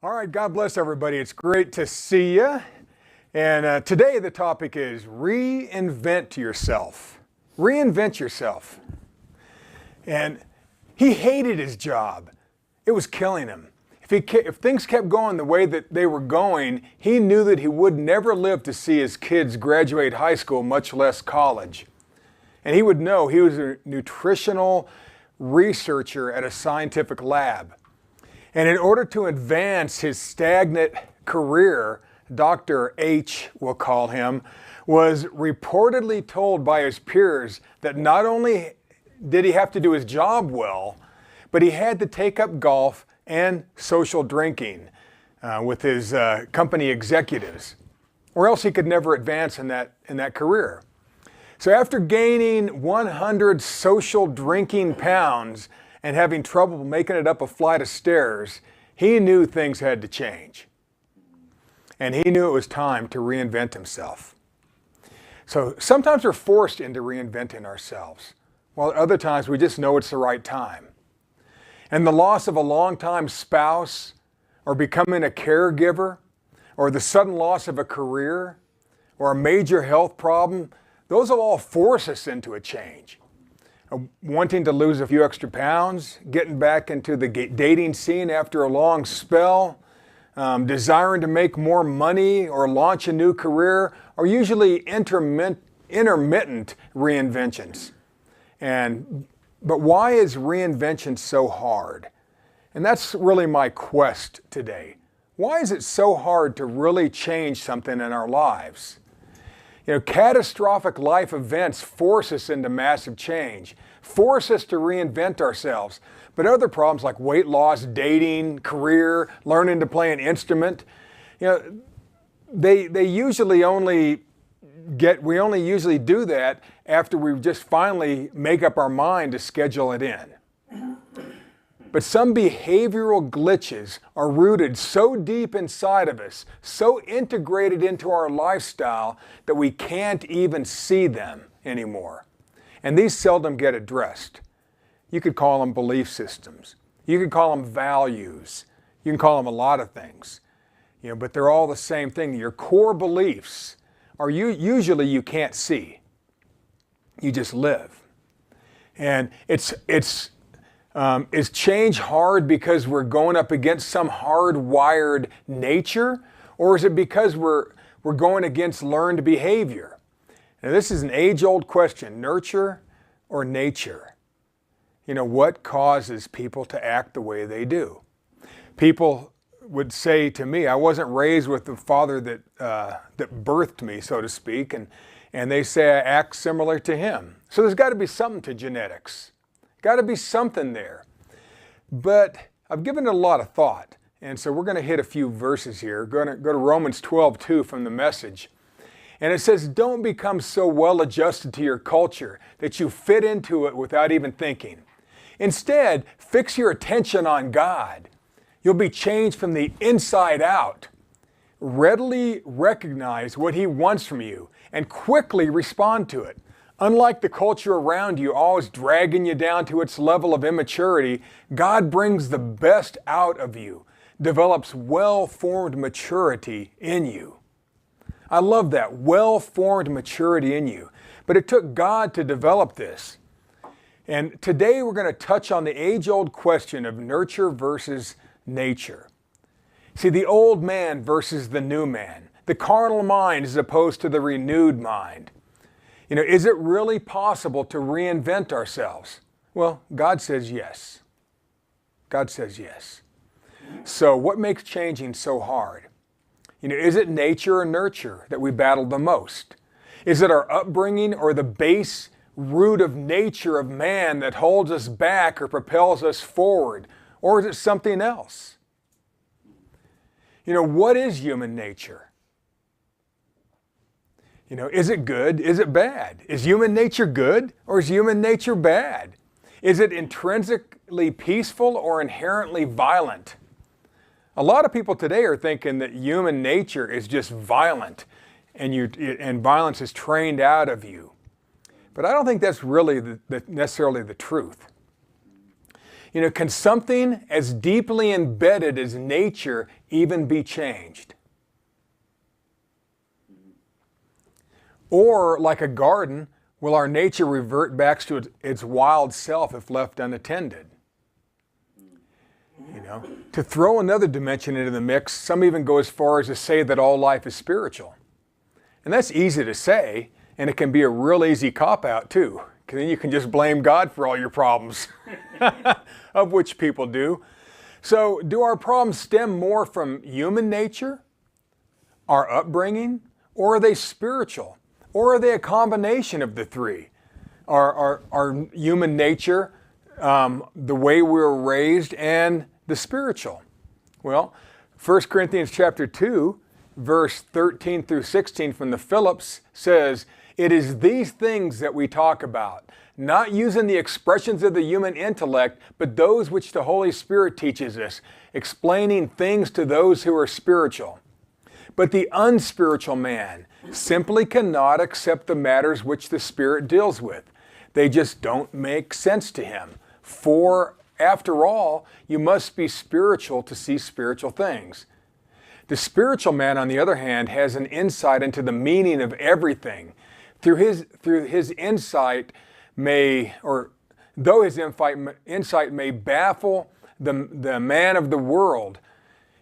All right, God bless everybody. It's great to see you. And today the topic is reinvent yourself. Reinvent yourself. And he hated his job. It was killing him. If things kept going the way that they were going, he knew that he would never live to see his kids graduate high school, much less college. And he would know he was a nutritional researcher at a scientific lab. And in order to advance his stagnant career, Dr. H, we'll call him, was reportedly told by his peers that not only did he have to do his job well, but he had to take up golf and social drinking with his company executives, or else he could never advance in that career. So after gaining 100 social drinking pounds and having trouble making it up a flight of stairs, he knew things had to change. And he knew it was time to reinvent himself. So sometimes we're forced into reinventing ourselves, while other times we just know it's the right time. And the loss of a longtime spouse, or becoming a caregiver, or the sudden loss of a career, or a major health problem, those will all force us into a change. Wanting to lose a few extra pounds, getting back into the dating scene after a long spell, desiring to make more money or launch a new career are usually intermittent reinventions. But why is reinvention so hard? And that's really my quest today. Why is it so hard to really change something in our lives? Catastrophic life events force us into massive change, force us to reinvent ourselves. But other problems like weight loss, dating, career, learning to play an instrument, we only usually do that after we just finally make up our mind to schedule it in. But some behavioral glitches are rooted so deep inside of us, so integrated into our lifestyle that we can't even see them anymore. And these seldom get addressed. You could call them belief systems. You could call them values. You can call them a lot of things. But they're all the same thing. Your core beliefs are usually you can't see. You just live. And is change hard because we're going up against some hardwired nature? Or is it because we're going against learned behavior? Now, this is an age-old question, nurture or nature? What causes people to act the way they do? People would say to me, I wasn't raised with the father that birthed me, so to speak, and they say I act similar to him. So there's got to be something to genetics. Got to be something there. But I've given it a lot of thought. And so we're going to hit a few verses here. Go to Romans 12:2 from the Message. And it says, don't become so well adjusted to your culture that you fit into it without even thinking. Instead, fix your attention on God. You'll be changed from the inside out. Readily recognize what He wants from you and quickly respond to it. Unlike the culture around you always dragging you down to its level of immaturity, God brings the best out of you, develops well-formed maturity in you. I love that, well-formed maturity in you. But it took God to develop this. And today we're going to touch on the age-old question of nurture versus nature. See, the old man versus the new man, the carnal mind as opposed to the renewed mind. Is it really possible to reinvent ourselves? Well, God says yes. God says yes. So what makes changing so hard? Is it nature or nurture that we battle the most? Is it our upbringing or the base root of nature of man that holds us back or propels us forward? Or is it something else? What is human nature? Is it good? Is it bad? Is human nature good or is human nature bad? Is it intrinsically peaceful or inherently violent? A lot of people today are thinking that human nature is just violent and violence is trained out of you. But I don't think that's really necessarily the truth. Can something as deeply embedded as nature even be changed? Or, like a garden, will our nature revert back to its wild self if left unattended? To throw another dimension into the mix, some even go as far as to say that all life is spiritual. And that's easy to say, and it can be a real easy cop-out too, because then you can just blame God for all your problems, of which people do. So, do our problems stem more from human nature, our upbringing, or are they spiritual? Or are they a combination of the three? Our human nature, the way we were raised, and the spiritual? Well, 1 Corinthians chapter 2, verse 13 through 16 from the Phillips says, "It is these things that we talk about, not using the expressions of the human intellect, but those which the Holy Spirit teaches us, explaining things to those who are spiritual. But the unspiritual man simply cannot accept the matters which the Spirit deals with. They just don't make sense to him. For, after all, you must be spiritual to see spiritual things. The spiritual man, on the other hand, has an insight into the meaning of everything. Through his insight though his insight may baffle the man of the world.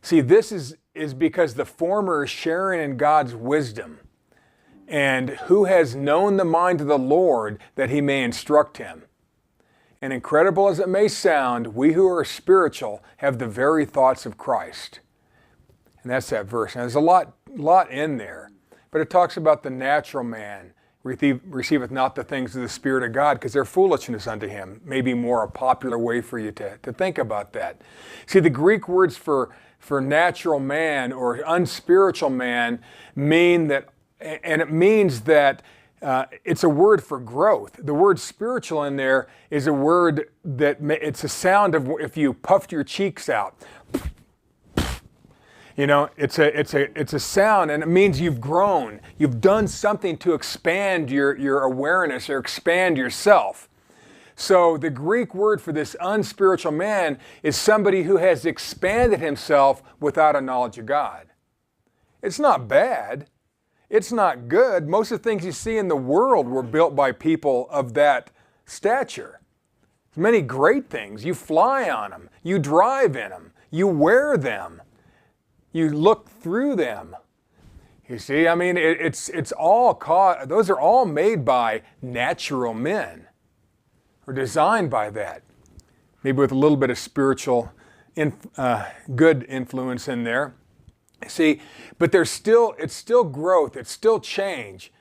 See, this is because the former is sharing in God's wisdom. And who has known the mind of the Lord that he may instruct him? And incredible as it may sound, we who are spiritual have the very thoughts of Christ." And that's that verse. Now, there's a lot in there, but it talks about the natural man receiveth not the things of the Spirit of God, because they're foolishness unto him. Maybe more a popular way for you to think about that. See, the Greek words for natural man or unspiritual man mean that, and it means that it's a word for growth. The word spiritual in there is a word that it's a sound of if you puffed your cheeks out. It's a sound, and it means you've grown. You've done something to expand your awareness or expand yourself. So the Greek word for this unspiritual man is somebody who has expanded himself without a knowledge of God. It's not bad. It's not good. Most of the things you see in the world were built by people of that stature. Many great things. You fly on them. You drive in them. You wear them. You look through them. You see, I mean, it's all those are all made by natural men, or designed by that. Maybe with a little bit of spiritual good influence in there. See, but it's still growth, it's still change.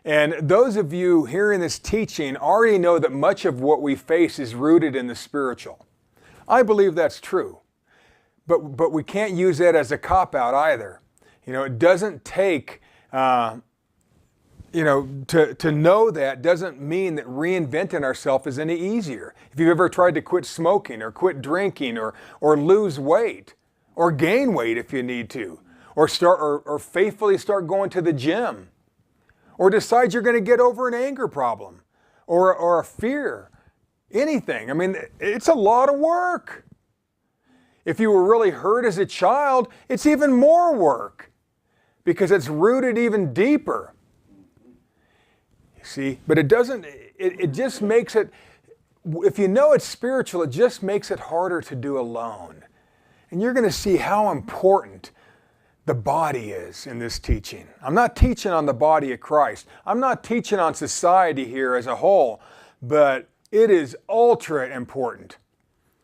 And those of you hearing this teaching already know that much of what we face is rooted in the spiritual. I believe that's true. But we can't use that as a cop-out either. It doesn't take, to know that doesn't mean that reinventing ourselves is any easier. If you've ever tried to quit smoking or quit drinking or lose weight or gain weight if you need to, or faithfully start going to the gym, or decide you're going to get over an anger problem or a fear, anything. I mean, it's a lot of work. If you were really hurt as a child, it's even more work because it's rooted even deeper. You see, but it just makes it, if you know it's spiritual, it just makes it harder to do alone. And you're going to see how important the body is in this teaching. I'm not teaching on the body of Christ. I'm not teaching on society here as a whole, but it is ultra important.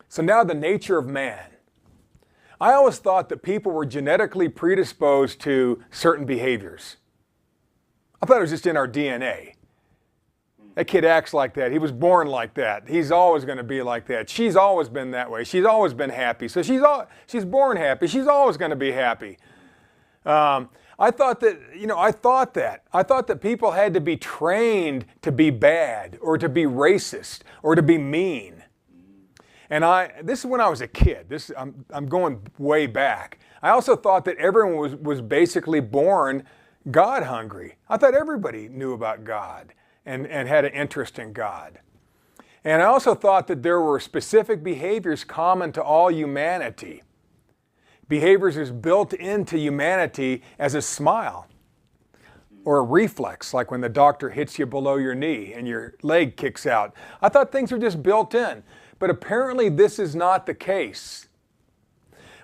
So now the nature of man. I always thought that people were genetically predisposed to certain behaviors. I thought it was just in our DNA. That kid acts like that. He was born like that. He's always going to be like that. She's always been that way. She's always been happy. So she's born happy. She's always going to be happy. I thought that people had to be trained to be bad or to be racist or to be mean. And this is when I was a kid. I'm going way back. I also thought that everyone was basically born God hungry. I thought everybody knew about God and had an interest in God. And I also thought that there were specific behaviors common to all humanity. Behaviors is built into humanity as a smile or a reflex, like when the doctor hits you below your knee and your leg kicks out. I thought things were just built in, but apparently this is not the case.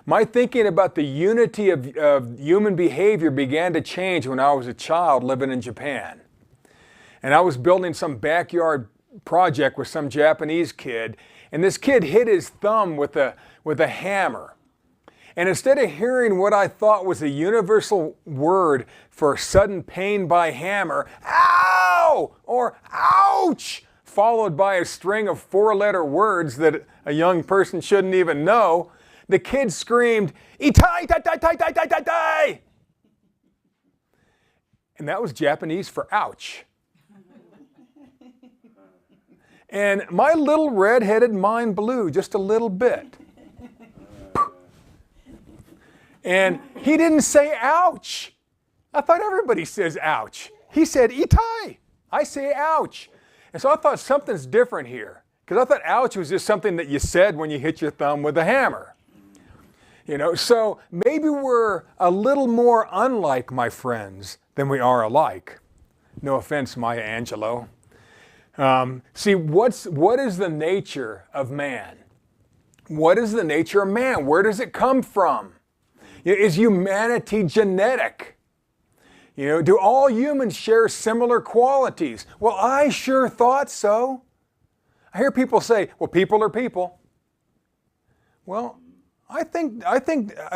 My thinking about the unity of human behavior began to change when I was a child living in Japan. And I was building some backyard project with some Japanese kid, and this kid hit his thumb with a hammer. And instead of hearing what I thought was a universal word for sudden pain by hammer, ow, or ouch, followed by a string of 4-letter words that a young person shouldn't even know, the kid screamed, "Itai, tai, tai, tai, tai, tai, tai, tai." And that was Japanese for ouch. And my little red-headed mind blew just a little bit. And he didn't say ouch. I thought everybody says ouch. He said itai. I say ouch. And so I thought something's different here. Because I thought ouch was just something that you said when you hit your thumb with a hammer. So maybe we're a little more unlike my friends than we are alike. No offense, Maya Angelou. See, what is the nature of man? What is the nature of man? Where does it come from? Is humanity genetic? Do all humans share similar qualities? Well, I sure thought so. I hear people say, well, people are people. Well, I think,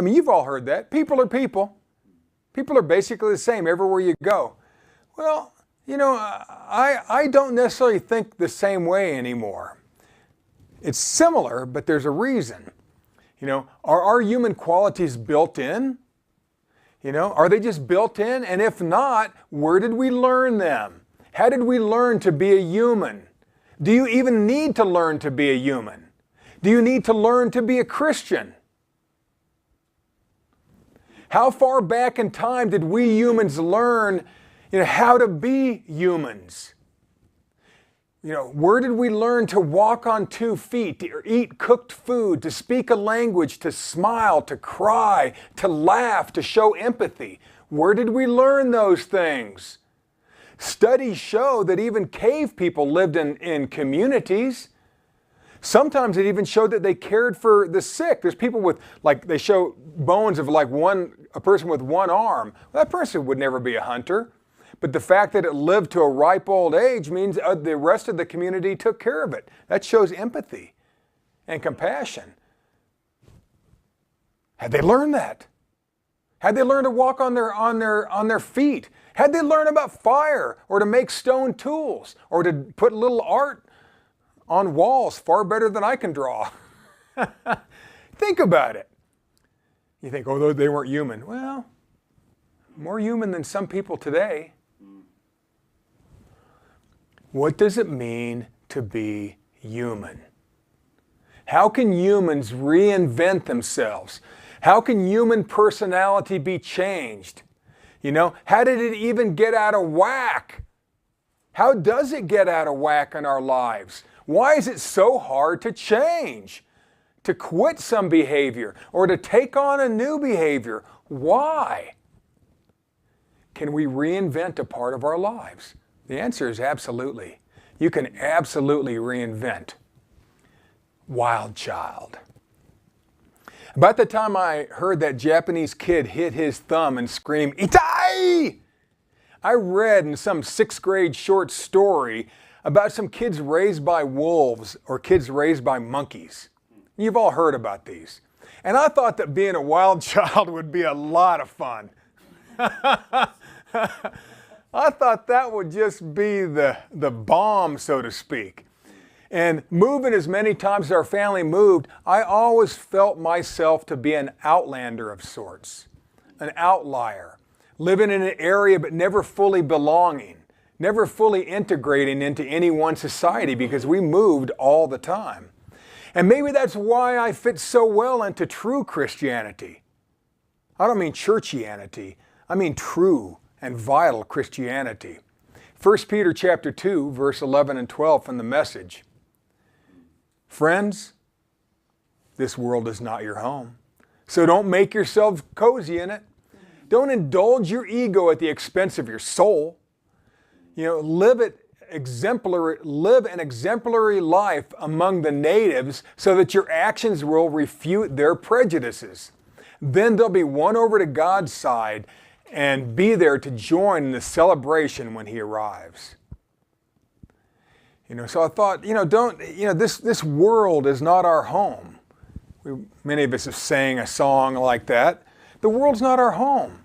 you've all heard that. People are people. People are basically the same everywhere you go. Well, I don't necessarily think the same way anymore. It's similar, but there's a reason. Are our human qualities built in? Are they just built in? And if not, where did we learn them? How did we learn to be a human? Do you even need to learn to be a human? Do you need to learn to be a Christian? How far back in time did we humans learn how to be humans? Where did we learn to walk on 2 feet, to eat cooked food, to speak a language, to smile, to cry, to laugh, to show empathy? Where did we learn those things? Studies show that even cave people lived in communities. Sometimes it even showed that they cared for the sick. There's people with, they show bones of a person with one arm. Well, that person would never be a hunter. But the fact that it lived to a ripe old age means the rest of the community took care of it. That shows empathy and compassion. Had they learned that? Had they learned to walk on their feet? Had they learned about fire or to make stone tools or to put little art on walls far better than I can draw? Think about it. You think, oh, they weren't human. Well, more human than some people today. What does it mean to be human? How can humans reinvent themselves? How can human personality be changed? How did it even get out of whack? How does it get out of whack in our lives? Why is it so hard to change? To quit some behavior or to take on a new behavior? Why? Can we reinvent a part of our lives? The answer is absolutely. You can absolutely reinvent. Wild child. About the time I heard that Japanese kid hit his thumb and scream, "Itai!" I read in some 6th grade short story about some kids raised by wolves or kids raised by monkeys. You've all heard about these. And I thought that being a wild child would be a lot of fun. I thought that would just be the bomb, so to speak. And moving as many times as our family moved, I always felt myself to be an outlander of sorts, an outlier, living in an area but never fully belonging, never fully integrating into any one society because we moved all the time. And maybe that's why I fit so well into true Christianity. I don't mean churchianity, I mean true and vital Christianity. 1 Peter chapter 2, verse 11 and 12 from the Message. Friends, this world is not your home. So don't make yourself cozy in it. Don't indulge your ego at the expense of your soul. Live an exemplary life among the natives so that your actions will refute their prejudices. Then they'll be won over to God's side and be there to join in the celebration when He arrives. So I thought, this world is not our home. Many of us have sang a song like that. The world's not our home.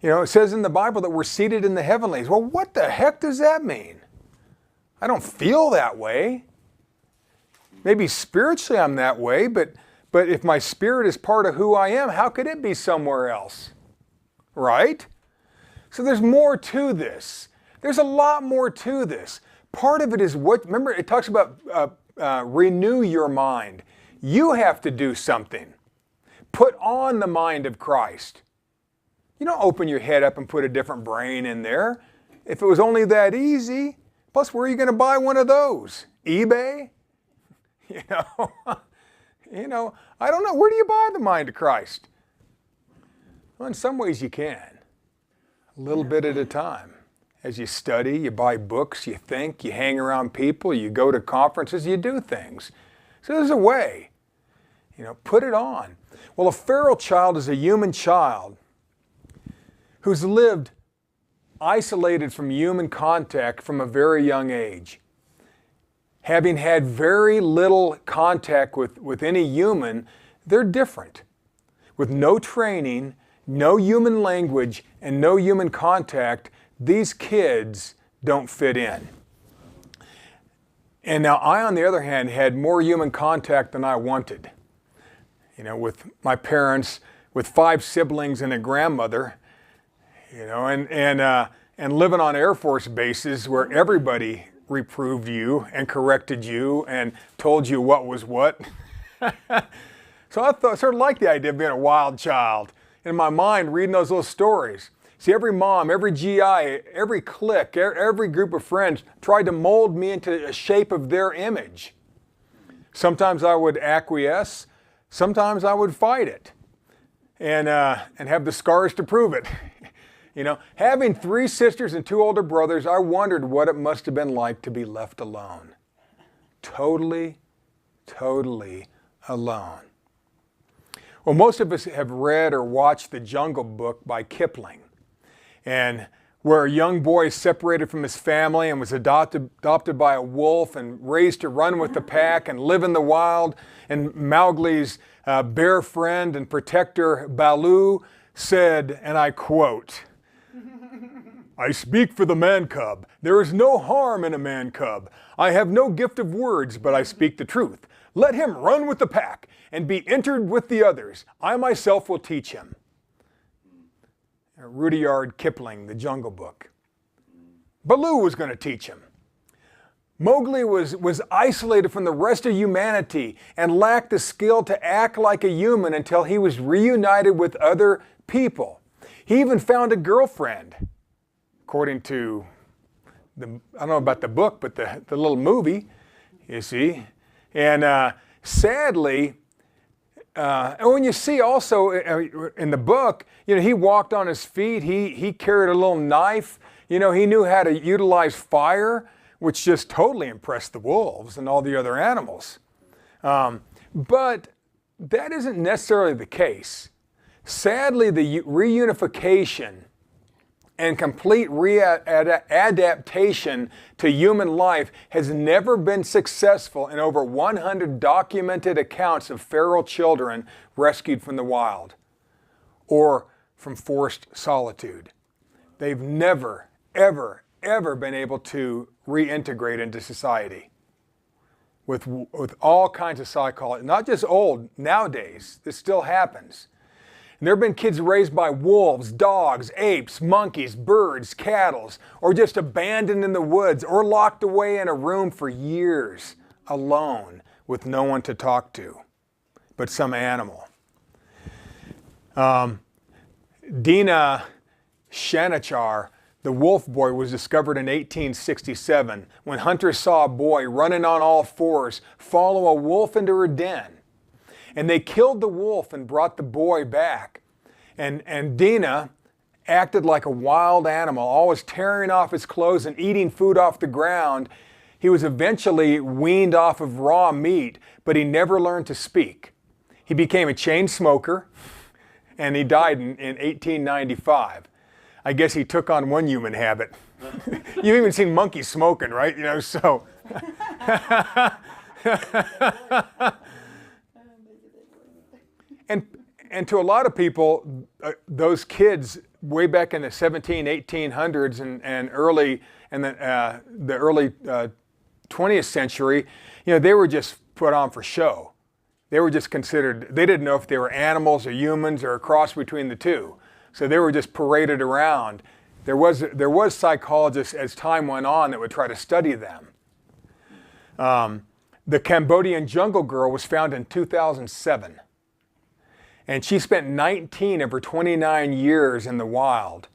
It says in the Bible that we're seated in the heavenlies. Well, what the heck does that mean? I don't feel that way. Maybe spiritually I'm that way, but if my spirit is part of who I am, how could it be somewhere else? Right? So there's more to this. There's a lot more to this. Part of it is remember it talks about renew your mind. You have to do something. Put on the mind of Christ. You don't open your head up and put a different brain in there. If it was only that easy, plus where are you going to buy one of those? eBay? I don't know. Where do you buy the mind of Christ? Well, in some ways you can. A little bit at a time. As you study, you buy books, you think, you hang around people, you go to conferences, you do things. So there's a way. Put it on. Well, a feral child is a human child who's lived isolated from human contact from a very young age. Having had very little contact with any human, they're different. With no training, no human language, and no human contact, these kids don't fit in. And now I, on the other hand, had more human contact than I wanted. With my parents, with 5 siblings and a grandmother, and living on Air Force bases where everybody reproved you and corrected you and told you what was what. So I sort of liked the idea of being a wild child. In my mind, reading those little stories. See, every mom, every GI, every clique, every group of friends tried to mold me into a shape of their image. Sometimes I would acquiesce. Sometimes I would fight it and have the scars to prove it. Having 3 sisters and 2 older brothers, I wondered what it must have been like to be left alone. Totally alone. Well, most of us have read or watched The Jungle Book by Kipling, and where a young boy is separated from his family and was adopted by a wolf and raised to run with the pack and live in the wild. And Mowgli's bear friend and protector Baloo said, and I quote, "I speak for the man cub. There is no harm in a man cub. I have no gift of words, but I speak the truth. Let him run with the pack and be entered with the others. I myself will teach him." Rudyard Kipling, The Jungle Book. Baloo was going to teach him. Mowgli was isolated from the rest of humanity and lacked the skill to act like a human until he was reunited with other people. He even found a girlfriend, according to I don't know about the book, but the little movie, you see. And sadly, and when you see also in the book, he walked on his feet, he carried a little knife, he knew how to utilize fire, which just totally impressed the wolves and all the other animals. But that isn't necessarily the case. Sadly, the reunification and complete adaptation to human life has never been successful in over 100 documented accounts of feral children rescued from the wild or from forced solitude. They've never, ever been able to reintegrate into society with all kinds of psychology, not just old, nowadays, this still happens. And there have been kids raised by wolves, dogs, apes, monkeys, birds, cattle, or just abandoned in the woods or locked away in a room for years alone with no one to talk to but some animal. Dina Shanachar The wolf boy was discovered in 1867 when hunters saw a boy running on all fours follow a wolf into her den. And they killed the wolf and brought the boy back. And Dina acted like a wild animal, always tearing off his clothes and eating food off the ground. He was eventually weaned off of raw meat, but he never learned to speak. He became a chain smoker, and he died in 1895. I guess he took on one human habit. You've even seen monkeys smoking, right? You know, so. And to a lot of people, those kids way back in the 1800s and early in the early 20th century, you know, they were just put on for show. They were just considered, they didn't know if they were animals or humans or a cross between the two. So they were just paraded around. There was psychologists as time went on that would try to study them. The Cambodian jungle girl was found in 2007. And she spent 19 of her 29 years in the wild.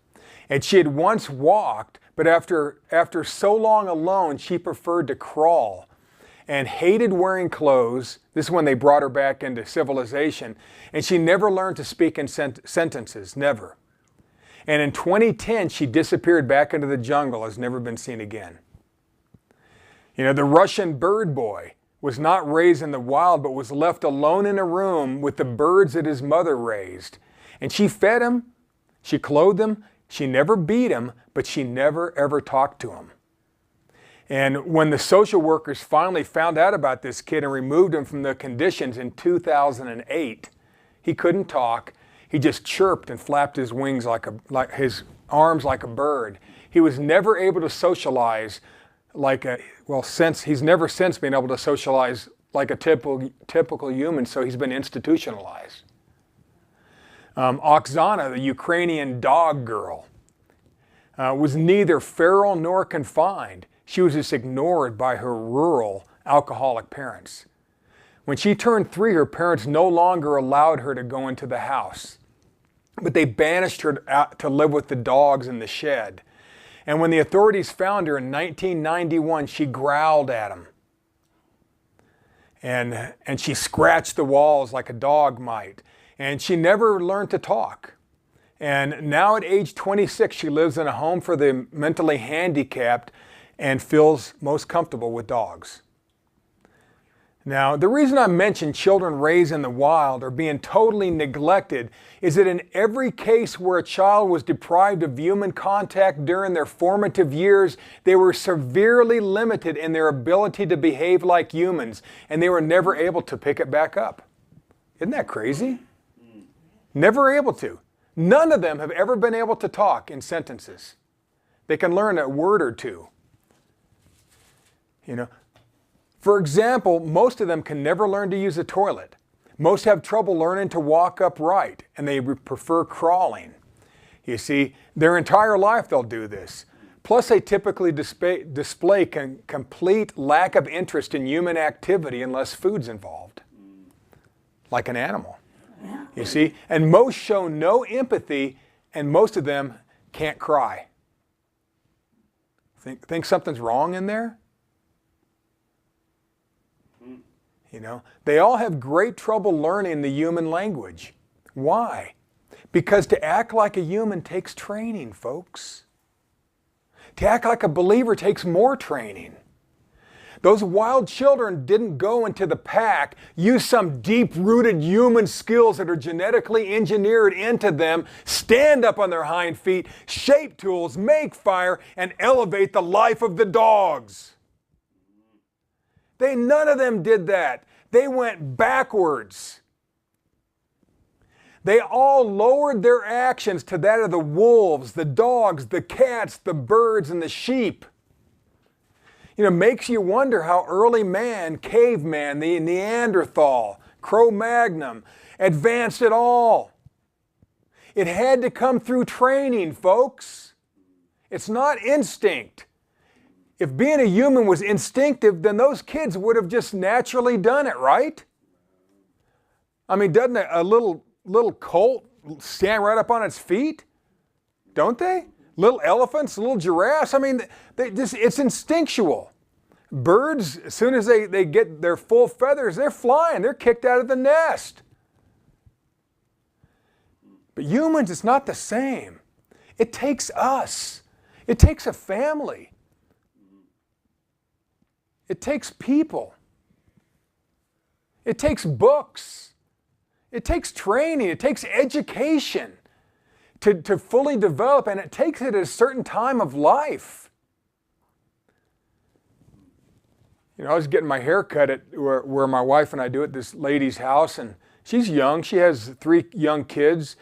And she had once walked, but after so long alone, she preferred to crawl and hated wearing clothes. This is when they brought her back into civilization. And she never learned to speak in sentences, never. And in 2010, she disappeared back into the jungle, has never been seen again. You know, the Russian bird boy was not raised in the wild, but was left alone in a room with the birds that his mother raised. And she fed him, she clothed him, she never beat him, but she never ever talked to him. And when the social workers finally found out about this kid and removed him from the conditions in 2008, he couldn't talk. He just chirped and flapped his wings like his arms like a bird. He was never able to socialize he's never since been able to socialize like a typical human, so he's been institutionalized. Oksana, the Ukrainian dog girl, was neither feral nor confined. She was just ignored by her rural alcoholic parents. When she turned 3, her parents no longer allowed her to go into the house, but they banished her to live with the dogs in the shed. And when the authorities found her in 1991, she growled at them. And she scratched the walls like a dog might. And she never learned to talk. And now at age 26, she lives in a home for the mentally handicapped and feels most comfortable with dogs. Now, the reason I mention children raised in the wild or being totally neglected is that in every case where a child was deprived of human contact during their formative years, they were severely limited in their ability to behave like humans, and they were never able to pick it back up. Isn't that crazy? Never able to. None of them have ever been able to talk in sentences. They can learn a word or two. You know, for example, most of them can never learn to use a toilet. Most have trouble learning to walk upright, and they prefer crawling. You see, their entire life they'll do this. Plus, they typically display complete lack of interest in human activity unless food's involved, like an animal. You see, and most show no empathy, and most of them can't cry. Think something's wrong in there? You know, they all have great trouble learning the human language. Why? Because to act like a human takes training, folks. To act like a believer takes more training. Those wild children didn't go into the pack, use some deep-rooted human skills that are genetically engineered into them, stand up on their hind feet, shape tools, make fire, and elevate the life of the dogs. None of them did that. They went backwards. They all lowered their actions to that of the wolves, the dogs, the cats, the birds, and the sheep. You know, makes you wonder how early man, caveman, the Neanderthal, Cro-Magnon, advanced at all. It had to come through training, folks. It's not instinct. If being a human was instinctive, then those kids would have just naturally done it, right? I mean, doesn't a little colt stand right up on its feet? Don't they? Little elephants, little giraffes, I mean, it's instinctual. Birds, as soon as they get their full feathers, they're flying, they're kicked out of the nest. But humans, it's not the same. It takes us. It takes a family. It takes people. It takes books. It takes training. It takes education to fully develop, and it takes it at a certain time of life. You know, I was getting my hair cut at where my wife and I do at this lady's house, and she's young. She has 3 young kids,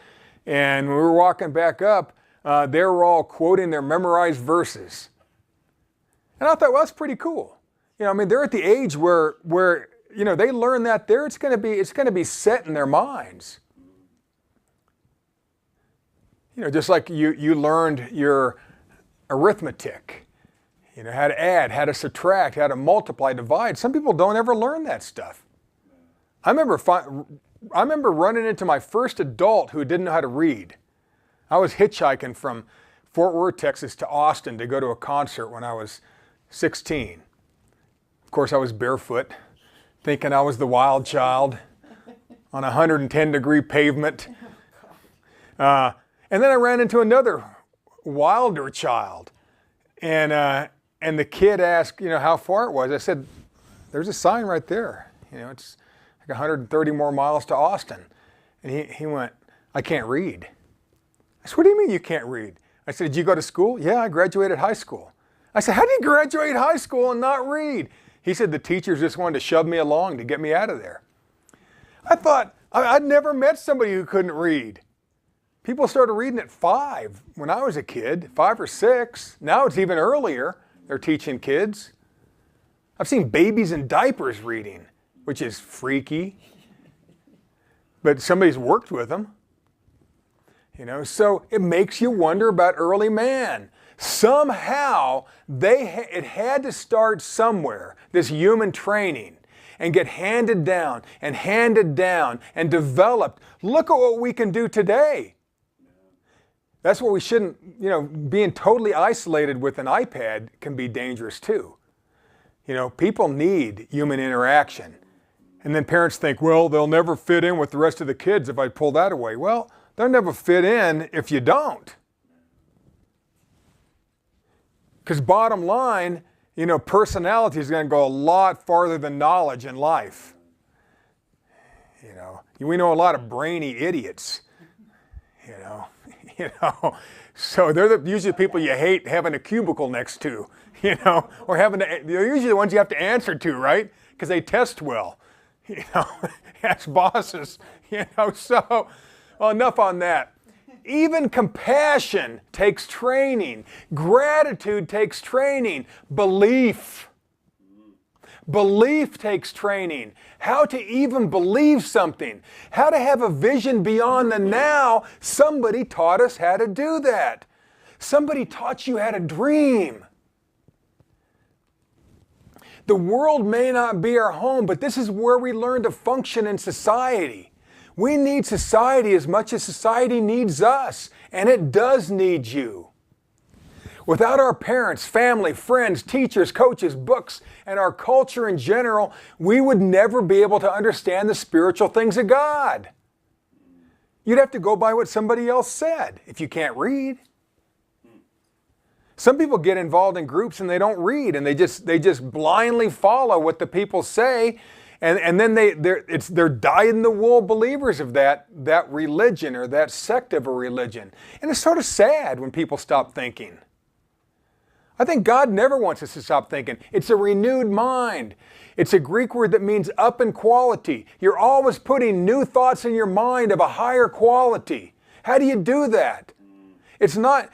and when we were walking back up, they were all quoting their memorized verses. And I thought, well, that's pretty cool. You know, I mean, they're at the age where you know, they learn that there, it's going to be set in their minds. You know, just like you learned your arithmetic, you know, how to add, how to subtract, how to multiply, divide. Some people don't ever learn that stuff. I remember running into my first adult who didn't know how to read. I was hitchhiking from Fort Worth, Texas to Austin to go to a concert when I was 16. Of course, I was barefoot, thinking I was the wild child on a 110-degree pavement. And then I ran into another wilder child. And the kid asked, you know, how far it was. I said, there's a sign right there. You know, it's like 130 more miles to Austin. And he went, I can't read. I said, what do you mean you can't read? I said, did you go to school? Yeah, I graduated high school. I said, how do you graduate high school and not read? He said, the teachers just wanted to shove me along to get me out of there. I thought, I'd never met somebody who couldn't read. People started reading at 5 when I was a kid, 5 or 6. Now it's even earlier. They're teaching kids. I've seen babies in diapers reading, which is freaky. But somebody's worked with them. You know, so it makes you wonder about early man. Somehow, it had to start somewhere, this human training, and get handed down and developed. Look at what we can do today. That's what we shouldn't, you know, being totally isolated with an iPad can be dangerous too. You know, people need human interaction. And then parents think, well, they'll never fit in with the rest of the kids if I pull that away. Well, they'll never fit in if you don't. Because bottom line, you know, personality is going to go a lot farther than knowledge in life. You know, we know a lot of brainy idiots, you know. So they're usually the people you hate having a cubicle next to, you know, or they're usually the ones you have to answer to, right? Because they test well, you know, as bosses, you know. So, well, enough on that. Even compassion takes training. Gratitude takes training. Belief takes training. How to even believe something. How to have a vision beyond the now. Somebody taught us how to do that. Somebody taught you how to dream. The world may not be our home, but this is where we learn to function in society. We need society as much as society needs us, and it does need you. Without our parents, family, friends, teachers, coaches, books, and our culture in general, we would never be able to understand the spiritual things of God. You'd have to go by what somebody else said if you can't read. Some people get involved in groups and they don't read, and they just blindly follow what the people say. And then they're dyed-in-the-wool believers of that religion or that sect of a religion. And it's sort of sad when people stop thinking. I think God never wants us to stop thinking. It's a renewed mind. It's a Greek word that means up in quality. You're always putting new thoughts in your mind of a higher quality. How do you do that? It's not,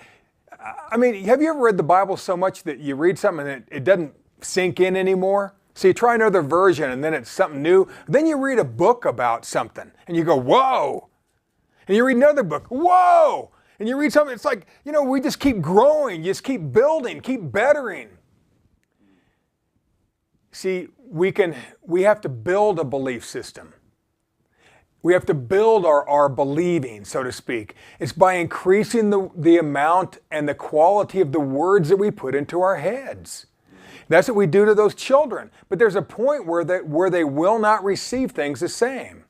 I mean, have you ever read the Bible so much that you read something and it doesn't sink in anymore? So you try another version and then it's something new. Then you read a book about something and you go, whoa. And you read another book, whoa. And you read something, it's like, you know, we just keep growing, just keep building, keep bettering. See, we have to build a belief system. We have to build our believing, so to speak. It's by increasing the amount and the quality of the words that we put into our heads. That's what we do to those children. But there's a point where they will not receive things the same.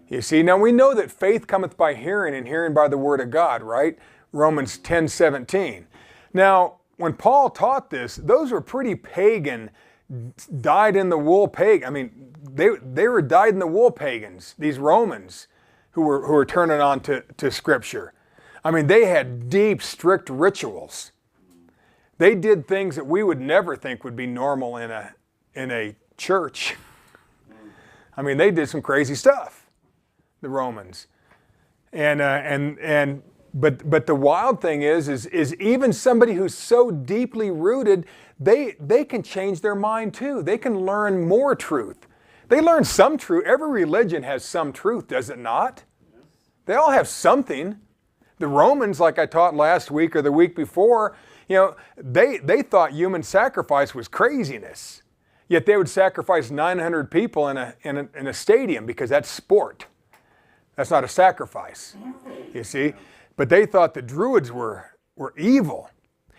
You see, now we know that faith cometh by hearing, and hearing by the word of God, right? Romans 10:17. Now, when Paul taught this, those were pretty pagan, dyed-in-the-wool pagan. I mean, they were dyed-in-the-wool pagans, these Romans who were turning on to Scripture. I mean, they had deep, strict rituals. They did things that we would never think would be normal in a church. I mean, they did some crazy stuff, the Romans. But the wild thing is even somebody who's so deeply rooted, they can change their mind too. They can learn more truth. They learn some truth. Every religion has some truth, does it not? They all have something. The Romans, like I taught last week or the week before, they thought human sacrifice was craziness. Yet they would sacrifice 900 people in a stadium because that's sport. That's not a sacrifice, you see. But they thought the Druids were evil.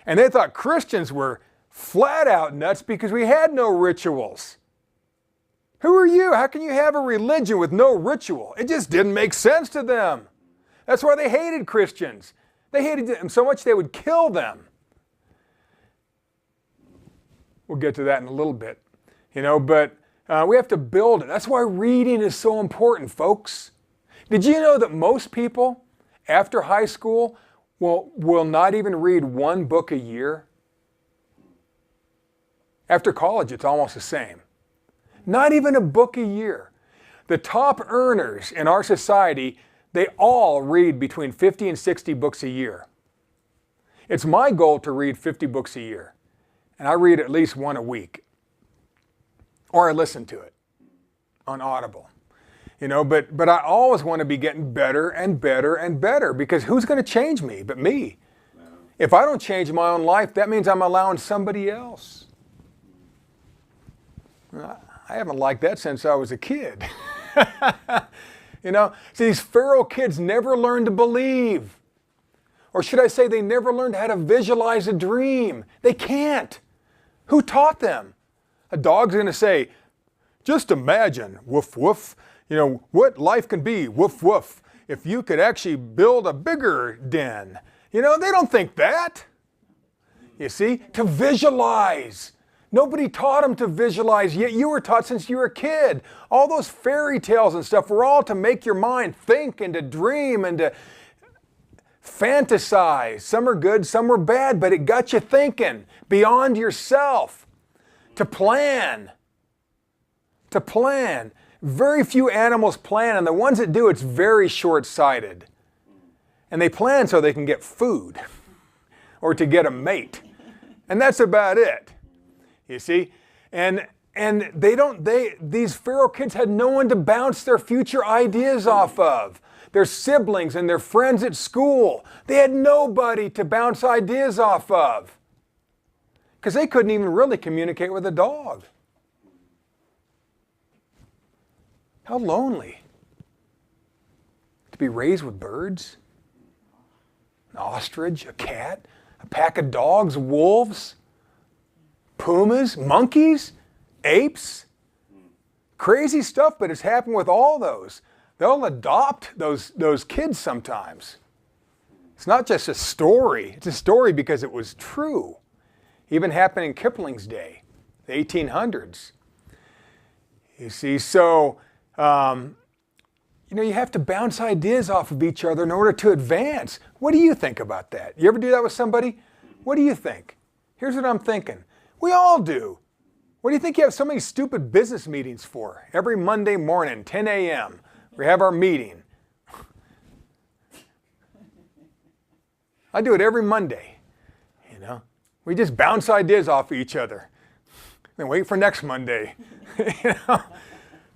And they thought Christians were flat out nuts because we had no rituals. Who are you? How can you have a religion with no ritual? It just didn't make sense to them. That's why they hated Christians. They hated them so much they would kill them. We'll get to that in a little bit. But we have to build it. That's why reading is so important, folks. Did you know that most people after high school will not even read one book a year? After college, it's almost the same. Not even a book a year. The top earners in our society, they all read between 50 and 60 books a year. It's my goal to read 50 books a year. And I read at least one a week. Or I listen to it on Audible. But I always want to be getting better and better and better, because who's going to change me but me? If I don't change my own life, that means I'm allowing somebody else. I haven't liked that since I was a kid. See, these Pharaoh kids never learned to believe. Or should I say they never learned how to visualize a dream. They can't. Who taught them? A dog's going to say, just imagine, woof, woof, what life can be, woof, woof, if you could actually build a bigger den. They don't think that. You see, to visualize. Nobody taught them to visualize, yet you were taught since you were a kid. All those fairy tales and stuff were all to make your mind think and to dream and to fantasize. Some are good, some were bad, but it got you thinking beyond yourself. To plan. To plan. Very few animals plan, and the ones that do, it's very short-sighted. And they plan so they can get food or to get a mate. And that's about it. You see? And these Pharaoh kids had no one to bounce their future ideas off of. Their siblings and their friends at school. They had nobody to bounce ideas off of. Because they couldn't even really communicate with a dog. How lonely. To be raised with birds, an ostrich, a cat, a pack of dogs, wolves, pumas, monkeys, apes. Crazy stuff, but it's happened with all those. They'll adopt those kids sometimes. It's not just a story. It's a story because it was true. Even happened in Kipling's day, the 1800s. You see, so, you have to bounce ideas off of each other in order to advance. What do you think about that? You ever do that with somebody? What do you think? Here's what I'm thinking. We all do. What do you think you have so many stupid business meetings for? Every Monday morning, 10 a.m., we have our meeting. I do it every Monday, We just bounce ideas off of each other. Then wait for next Monday.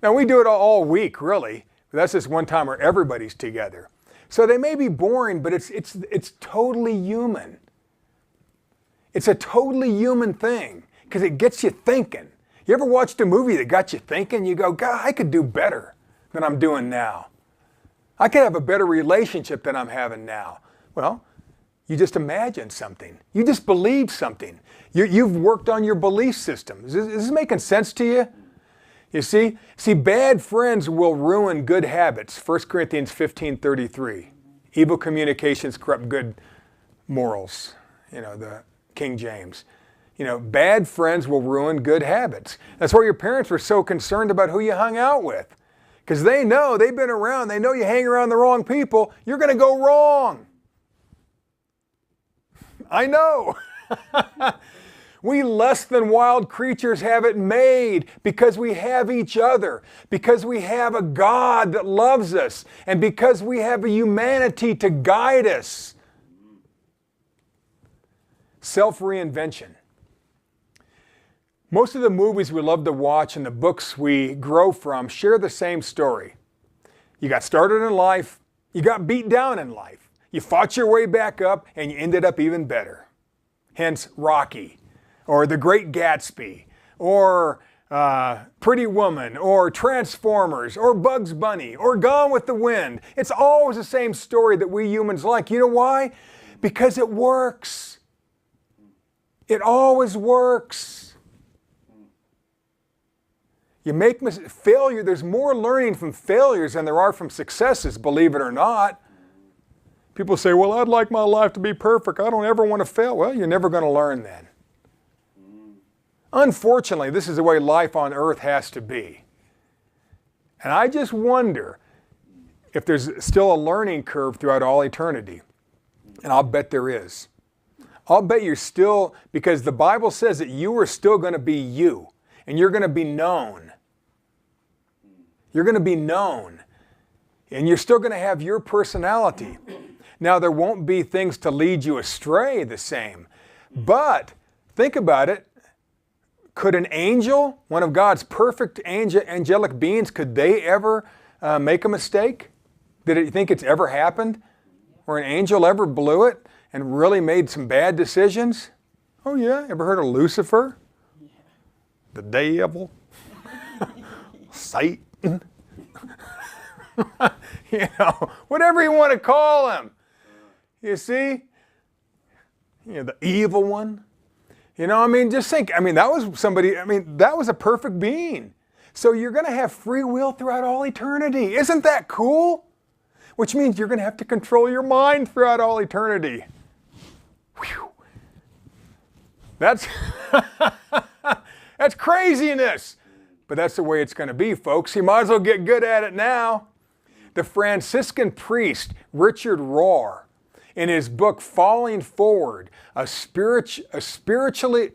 Now we do it all week, really. But that's just one time where everybody's together. So they may be boring, but it's totally human. It's a totally human thing because it gets you thinking. You ever watched a movie that got you thinking? You go, God, I could do better than I'm doing now. I could have a better relationship than I'm having now. Well, you just imagined something. You just believed something. You've worked on your belief system. Is this making sense to you? You see, bad friends will ruin good habits. 1 Corinthians 15:33. Evil communications corrupt good morals. The King James. Bad friends will ruin good habits. That's why your parents were so concerned about who you hung out with. Because they know, they've been around, they know you hang around the wrong people, you're going to go wrong. I know. We less than wild creatures have it made because we have each other, because we have a God that loves us, and because we have a humanity to guide us. Self-reinvention. Most of the movies we love to watch and the books we grow from share the same story. You got started in life, you got beat down in life, you fought your way back up, and you ended up even better. Hence Rocky, or The Great Gatsby, or Pretty Woman, or Transformers, or Bugs Bunny, or Gone with the Wind. It's always the same story that we humans like. You know why? Because it works. It always works. You make failure, there's more learning from failures than there are from successes, believe it or not. People say, well, I'd like my life to be perfect. I don't ever want to fail. Well, you're never going to learn then. Unfortunately, this is the way life on earth has to be. And I just wonder if there's still a learning curve throughout all eternity. And I'll bet there is. I'll bet you're still, because the Bible says that you are still going to be you. And you're going to be known. You're going to be known. And you're still going to have your personality. Now, there won't be things to lead you astray the same. But think about it. Could an angel, one of God's perfect angelic beings, could they ever make a mistake? Did you think it's ever happened? Where an angel ever blew it and really made some bad decisions? Oh yeah, ever heard of Lucifer? The devil? Satan? Whatever you want to call him. You see? The evil one. Just think, that was somebody, that was a perfect being. So you're going to have free will throughout all eternity. Isn't that cool? Which means you're going to have to control your mind throughout all eternity. Whew. That's craziness. But that's the way it's going to be, folks. You might as well get good at it now. The Franciscan priest, Richard Rohr, in his book, Falling Forward, a spirituality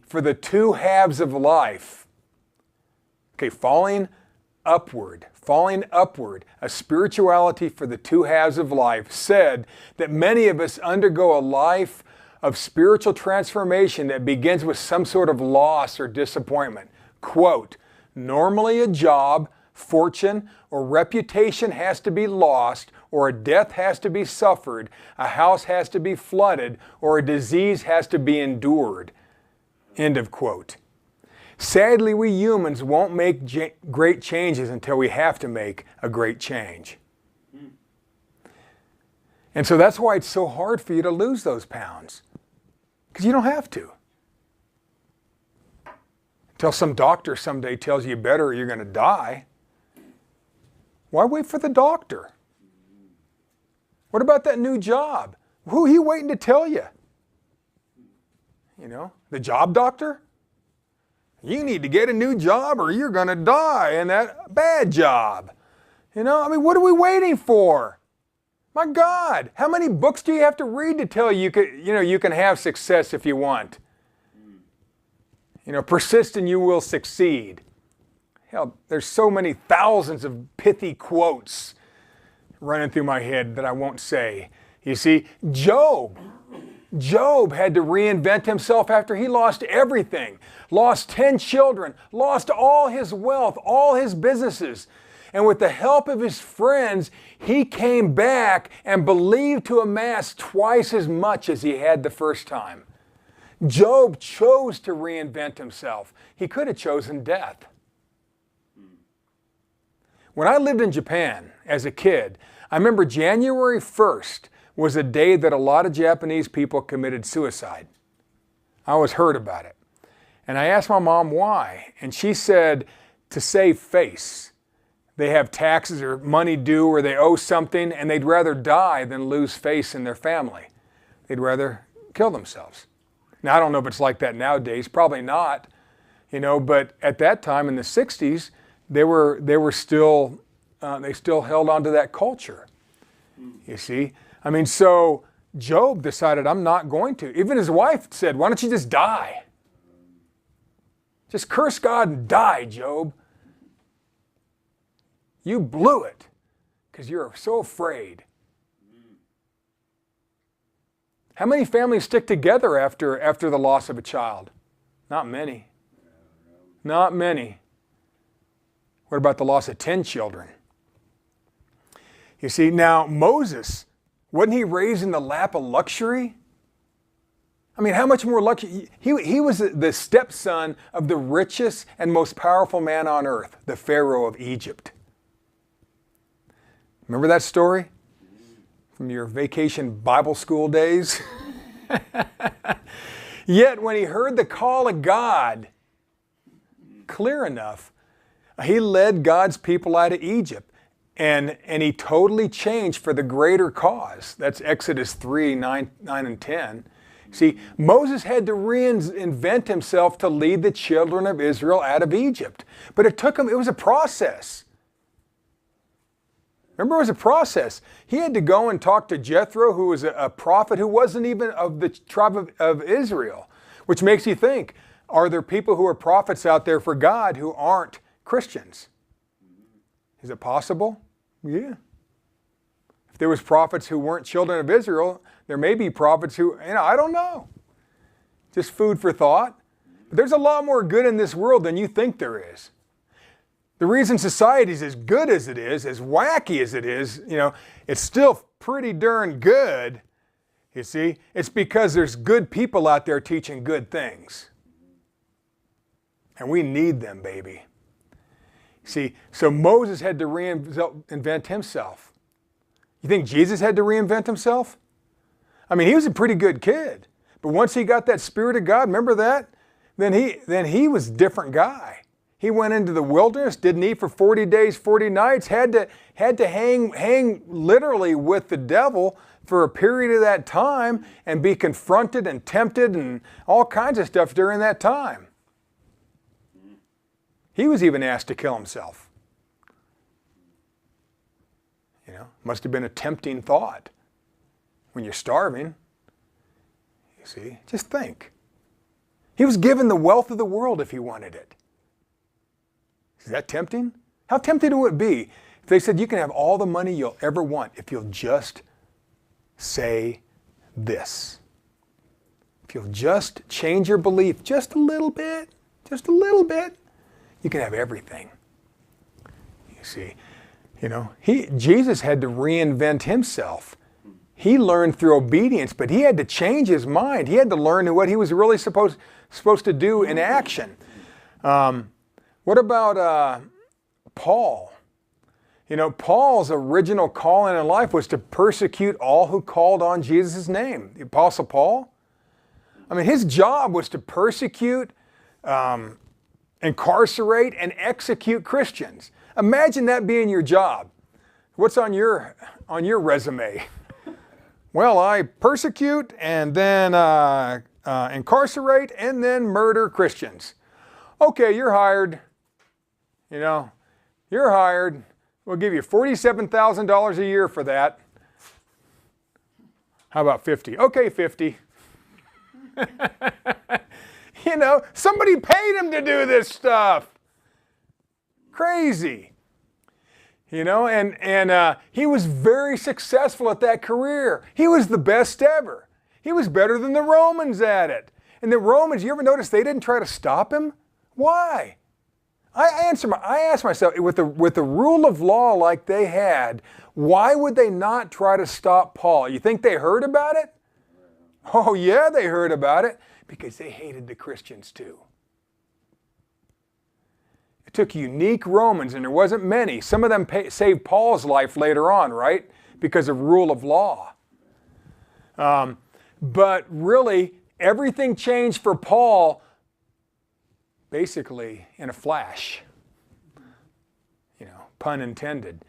for the two halves of life. Okay, falling upward, a spirituality for the two halves of life, said that many of us undergo a life of spiritual transformation that begins with some sort of loss or disappointment. Quote, normally a job, fortune, or reputation has to be lost, or a death has to be suffered, a house has to be flooded, or a disease has to be endured. End of quote. Sadly, we humans won't make great changes until we have to make a great change. And so that's why it's so hard for you to lose those pounds. Because you don't have to. Until some doctor someday tells you better or you're going to die. Why wait for the doctor? What about that new job? Who are you waiting to tell you? The job doctor? You need to get a new job or you're going to die in that bad job. What are we waiting for? My God, how many books do you have to read to tell you you can have success if you want? Persist and you will succeed. Hell, there's so many thousands of pithy quotes running through my head that I won't say. You see, Job had to reinvent himself after he lost everything. Lost 10 children, lost all his wealth, all his businesses. And with the help of his friends, he came back and believed to amass twice as much as he had the first time. Job chose to reinvent himself. He could have chosen death. When I lived in Japan as a kid, I remember January 1st was a day that a lot of Japanese people committed suicide. I always heard about it. And I asked my mom why, and she said to save face. They have taxes or money due or they owe something, and they'd rather die than lose face in their family. They'd rather kill themselves. Now, I don't know if it's like that nowadays, probably not, but at that time in the 60s, they still held on to that culture, you see. I mean, so Job decided, I'm not going to. Even his wife said, why don't you just die? Just curse God and die, Job. You blew it because you're so afraid. How many families stick together after the loss of a child? Not many. Not many. What about the loss of 10 children? You see, now Moses, wasn't he raised in the lap of luxury? I mean, how much more luxury? He was the stepson of the richest and most powerful man on earth, the Pharaoh of Egypt. Remember that story from your vacation Bible school days? Yet when he heard the call of God clear enough, he led God's people out of Egypt. And he totally changed for the greater cause. That's Exodus 3, 9 and 10. See, Moses had to reinvent himself to lead the children of Israel out of Egypt. But it was a process. Remember, it was a process. He had to go and talk to Jethro, who was a prophet who wasn't even of the tribe of Israel, which makes you think, are there people who are prophets out there for God who aren't Christians? Is it possible? Yeah. If there was prophets who weren't children of Israel, there may be prophets who, I don't know. Just food for thought. But there's a lot more good in this world than you think there is. The reason society is as good as it is, as wacky as it is, it's still pretty darn good, you see. It's because there's good people out there teaching good things. And we need them, baby. See, so Moses had to reinvent himself. You think Jesus had to reinvent himself? I mean, he was a pretty good kid. But once he got that Spirit of God, remember that? Then he was a different guy. He went into the wilderness, didn't eat for 40 days, 40 nights, had to hang literally with the devil for a period of that time and be confronted and tempted and all kinds of stuff during that time. He was even asked to kill himself. Must have been a tempting thought when you're starving. You see, just think. He was given the wealth of the world if he wanted it. Is that tempting? How tempting would it be if they said you can have all the money you'll ever want if you'll just say this? If you'll just change your belief just a little bit, you can have everything. You see, Jesus had to reinvent himself. He learned through obedience, but he had to change his mind. He had to learn what he was really supposed to do in action. What about Paul? Paul's original calling in life was to persecute all who called on Jesus' name. The Apostle Paul. I mean, his job was to persecute, incarcerate, and execute Christians. Imagine that being your job. What's on your resume? Well, I persecute and then incarcerate and then murder Christians. Okay, you're hired. You're hired. We'll give you $47,000 a year for that. How about 50? Okay, 50. Somebody paid him to do this stuff. Crazy. And he was very successful at that career. He was the best ever. He was better than the Romans at it. And the Romans, you ever notice they didn't try to stop him? Why? I ask myself, with the rule of law like they had, why would they not try to stop Paul? You think they heard about it? Oh yeah, they heard about it. Because they hated the Christians too. It took unique Romans, and there wasn't many. Some of them saved Paul's life later on, right? Because of rule of law. But really, everything changed for Paul basically in a flash. You know, pun intended.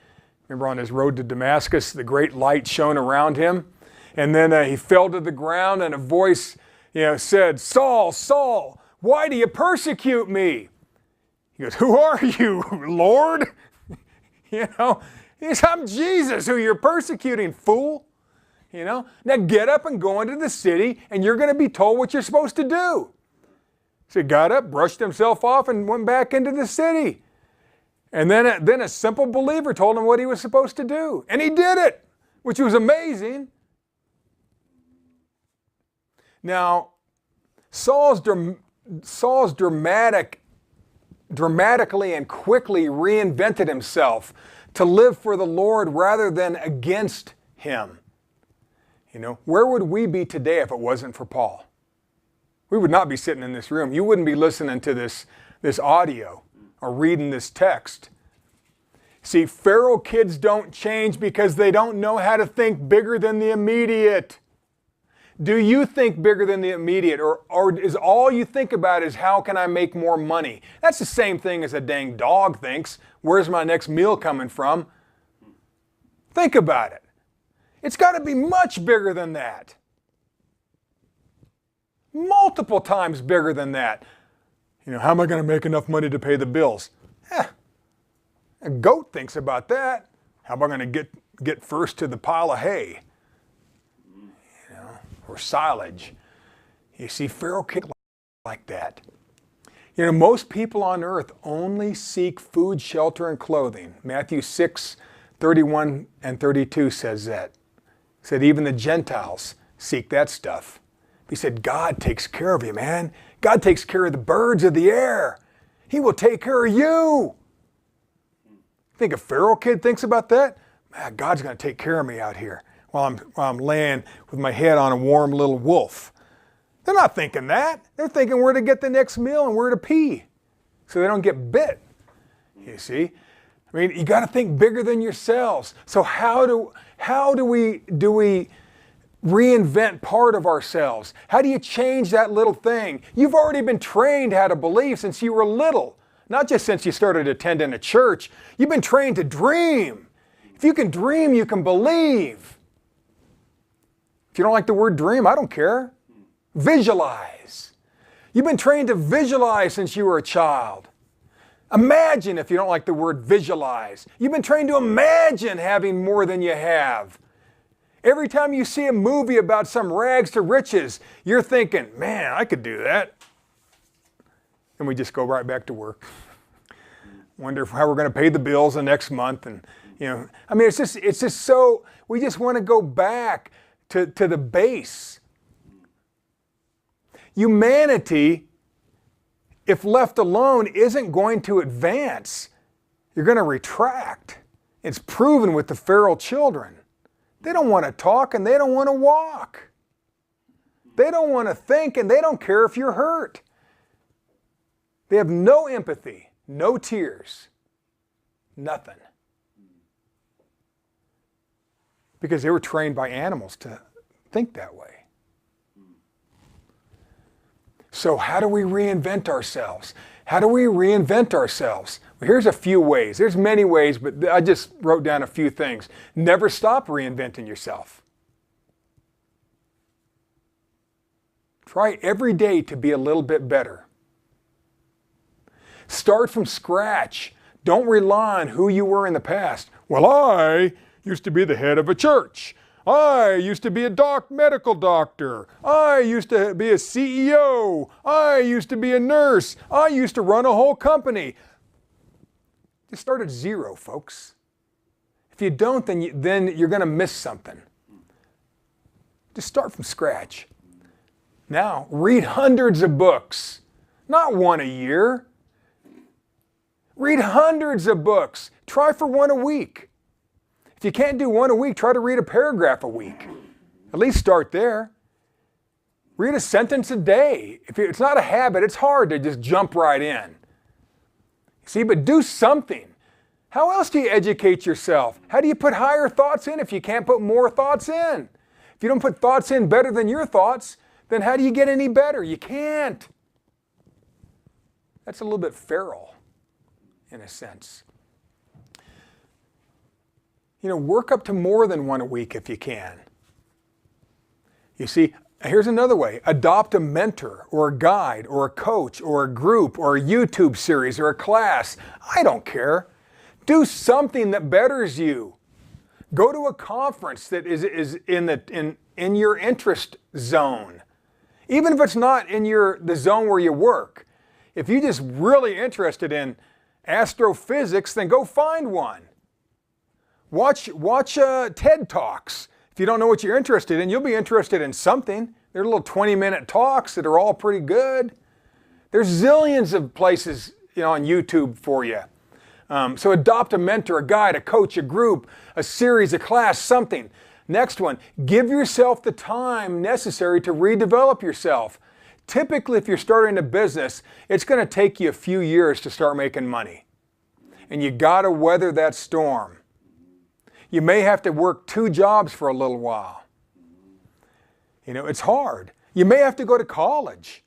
Remember on his road to Damascus, the great light shone around him? And then he fell to the ground and a voice, said, "Saul, Saul, why do you persecute me?" He goes, "Who are you, Lord?" He says, "I'm Jesus who you're persecuting, fool." Now get up and go into the city and you're going to be told what you're supposed to do. So he got up, brushed himself off and went back into the city. And then a simple believer told him what he was supposed to do. And he did it, which was amazing. Now, Saul's dramatically and quickly reinvented himself to live for the Lord rather than against him. Where would we be today if it wasn't for Paul? We would not be sitting in this room. You wouldn't be listening to this audio or reading this text. See, Pharaoh kids don't change because they don't know how to think bigger than the immediate. Do you think bigger than the immediate, or is all you think about is how can I make more money? That's the same thing as a dang dog thinks. Where's my next meal coming from? Think about it. It's got to be much bigger than that. Multiple times bigger than that. How am I going to make enough money to pay the bills? A goat thinks about that. How am I going to get first to the pile of hay? Or silage. You see, Pharaoh kicked like that. Most people on earth only seek food, shelter, and clothing. Matthew 6:31 and 32 says that. It said even the Gentiles seek that stuff. He said, God takes care of you, man. God takes care of the birds of the air. He will take care of you. Think a Pharaoh kid thinks about that? Man, God's going to take care of me out here while I'm laying with my head on a warm little wolf. They're not thinking that. They're thinking where to get the next meal and where to pee so they don't get bit. You see? You got to think bigger than yourselves. So how do we reinvent part of ourselves? How do you change that little thing? You've already been trained how to believe since you were little. Not just since you started attending a church. You've been trained to dream. If you can dream, you can believe. If you don't like the word dream, I don't care. Visualize. You've been trained to visualize since you were a child. Imagine, if you don't like the word visualize. You've been trained to imagine having more than you have. Every time you see a movie about some rags to riches, you're thinking, man, I could do that. And we just go right back to work. Wonder how we're going to pay the bills the next month. And, it's just so, we just want to go back to the base. Humanity, if left alone, isn't going to advance. You're going to retract. It's proven with the Pharaoh children. They don't want to talk and they don't want to walk. They don't want to think and they don't care if you're hurt. They have no empathy, no tears, nothing. Because they were trained by animals to think that way. So how do we reinvent ourselves? How do we reinvent ourselves? Well, here's a few ways. There's many ways, but I just wrote down a few things. Never stop reinventing yourself. Try every day to be a little bit better. Start from scratch. Don't rely on who you were in the past. Well, I used to be the head of a church. I used to be a medical doctor. I used to be a CEO. I used to be a nurse. I used to run a whole company. Just start at zero, folks. If you don't, then you're going to miss something. Just start from scratch. Now, read hundreds of books. Not one a year. Read hundreds of books. Try for one a week. If you can't do one a week, try to read a paragraph a week. At least start there. Read a sentence a day. If it's not a habit, it's hard to just jump right in. See, but do something. How else do you educate yourself? How do you put higher thoughts in if you can't put more thoughts in? If you don't put thoughts in better than your thoughts, then how do you get any better? You can't. That's a little bit feral, in a sense. Work up to more than one a week if you can. You see, here's another way. Adopt a mentor or a guide or a coach or a group or a YouTube series or a class. I don't care. Do something that betters you. Go to a conference that is in your interest zone. Even if it's not in the zone where you work. If you're just really interested in astrophysics, then go find one. Watch TED Talks. If you don't know what you're interested in, you'll be interested in something. They're little 20-minute talks that are all pretty good. There's zillions of places on YouTube for you. So adopt a mentor, a guide, a coach, a group, a series, a class, something. Next one, give yourself the time necessary to redevelop yourself. Typically, if you're starting a business, it's going to take you a few years to start making money. And you got to weather that storm. You may have to work 2 jobs for a little while. It's hard. You may have to go to college,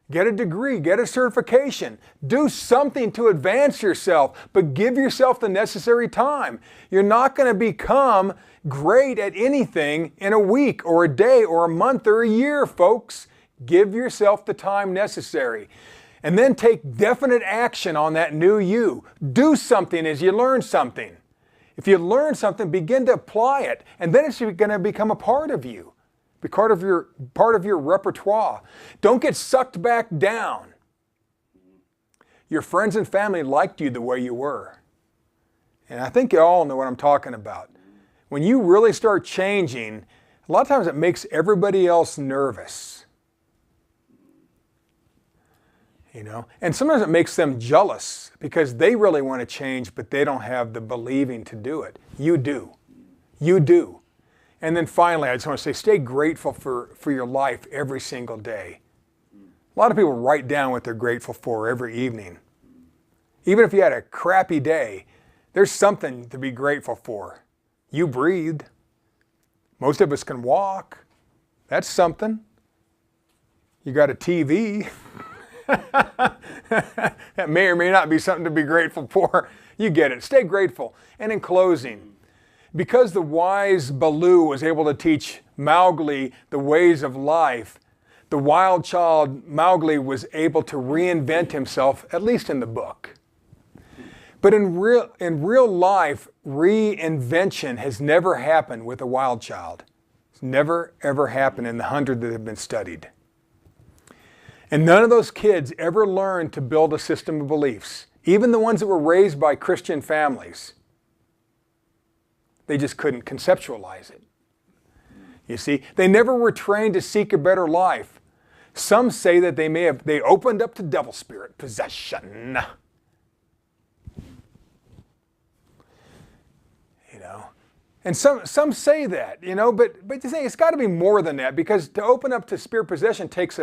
get a degree, get a certification, do something to advance yourself, but give yourself the necessary time. You're not going to become great at anything in a week or a day or a month or a year, folks. Give yourself the time necessary. And then take definite action on that new you. Do something as you learn something. If you learn something, begin to apply it, and then it's going to become a part of you, be part of your repertoire. Don't get sucked back down. Your friends and family liked you the way you were. And I think you all know what I'm talking about. When you really start changing, a lot of times it makes everybody else nervous. And sometimes it makes them jealous because they really want to change, but they don't have the believing to do it. You do. You do. And then finally, I just want to say, stay grateful for your life every single day. A lot of people write down what they're grateful for every evening. Even if you had a crappy day, there's something to be grateful for. You breathed. Most of us can walk. That's something. You got a TV. That may or may not be something to be grateful for. You get it. Stay grateful. And in closing, because the wise Baloo was able to teach Mowgli the ways of life, the wild child Mowgli was able to reinvent himself, at least in the book. But in real life, reinvention has never happened with a wild child. It's never, ever happened in the 100 that have been studied. And none of those kids ever learned to build a system of beliefs, even the ones that were raised by Christian families. They just couldn't conceptualize it. You see, they never were trained to seek a better life. Some say that they opened up to devil spirit possession. And some say that, but you say it's got to be more than that, because to open up to spirit possession takes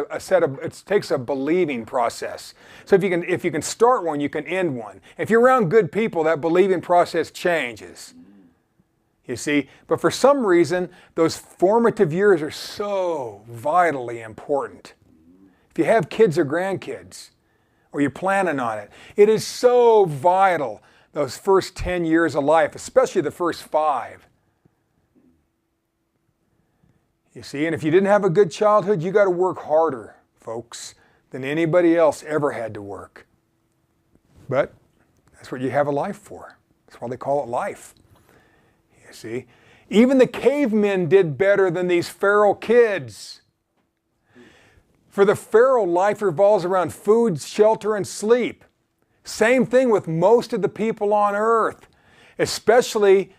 takes a believing process. So if you can start one, you can end one. If you're around good people, that believing process changes. You see, but for some reason, those formative years are so vitally important. If you have kids or grandkids, or you're planning on it, it is so vital, those first 10 years of life, especially the first 5. You see, and if you didn't have a good childhood, you got to work harder, folks, than anybody else ever had to work. But that's what you have a life for. That's why they call it life. You see, even the cavemen did better than these feral kids. For the feral, life revolves around food, shelter, and sleep. Same thing with most of the people on earth, especially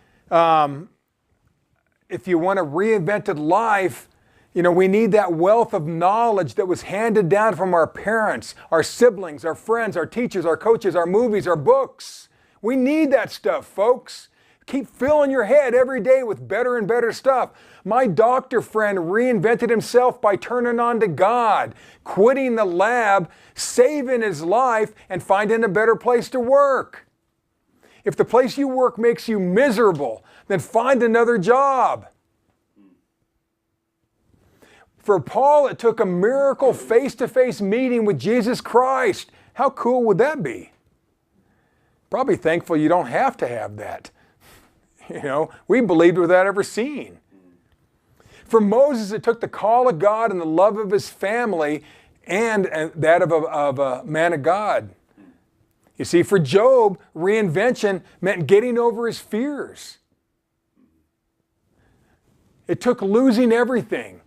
if you want a reinvented life. We need that wealth of knowledge that was handed down from our parents, our siblings, our friends, our teachers, our coaches, our movies, our books. We need that stuff, folks. Keep filling your head every day with better and better stuff. My doctor friend reinvented himself by turning on to God, quitting the lab, saving his life, and finding a better place to work. If the place you work makes you miserable, then find another job. For Paul, it took a miracle face-to-face meeting with Jesus Christ. How cool would that be? Probably thankful you don't have to have that. We believed without ever seeing. For Moses, it took the call of God and the love of his family and that of a man of God. You see, for Job, reinvention meant getting over his fears. It took losing everything,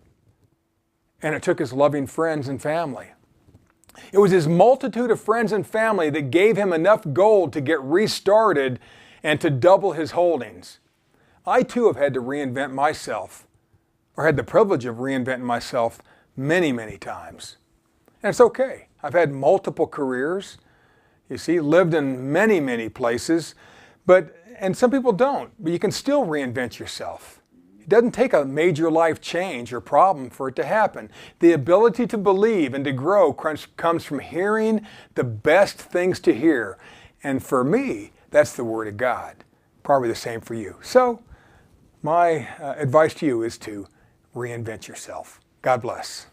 and it took his loving friends and family. It was his multitude of friends and family that gave him enough gold to get restarted and to double his holdings. I too have had to reinvent myself, or had the privilege of reinventing myself many, many times. And it's okay. I've had multiple careers, you see, lived in many, many places, and some people don't, but you can still reinvent yourself. It doesn't take a major life change or problem for it to happen. The ability to believe and to grow comes from hearing the best things to hear. And for me, that's the Word of God. Probably the same for you. So, my advice to you is to reinvent yourself. God bless.